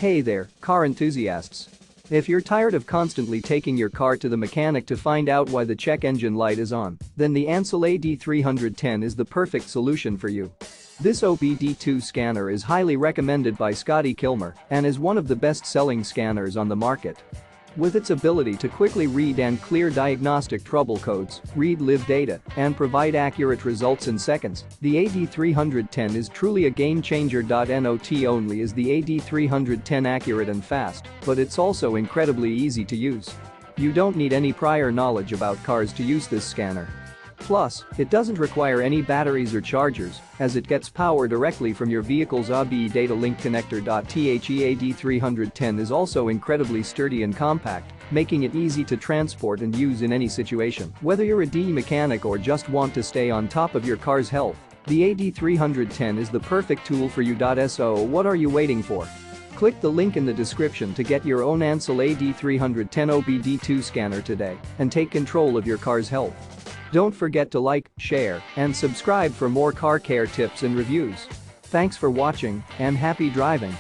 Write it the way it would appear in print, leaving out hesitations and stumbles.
Hey there, car enthusiasts. If you're tired of constantly taking your car to the mechanic to find out why the check engine light is on, then the ANCEL AD310 is the perfect solution for you. This OBD2 scanner is highly recommended by Scotty Kilmer and is one of the best-selling scanners on the market. With its ability to quickly read and clear diagnostic trouble codes, read live data, and provide accurate results in seconds, the AD310 is truly a game-changer. Not only is the AD310 accurate and fast, but it's also incredibly easy to use. You don't need any prior knowledge about cars to use this scanner. Plus, it doesn't require any batteries or chargers, as it gets power directly from your vehicle's OBD data link connector. The AD310 is also incredibly sturdy and compact, making it easy to transport and use in any situation. Whether you're a DE mechanic or just want to stay on top of your car's health, the AD310 is the perfect tool for you. So what are you waiting for? Click the link in the description to get your own ANCEL AD310 OBD2 scanner today and take control of your car's health. Don't forget to like, share, and subscribe for more car care tips and reviews. Thanks for watching and happy driving.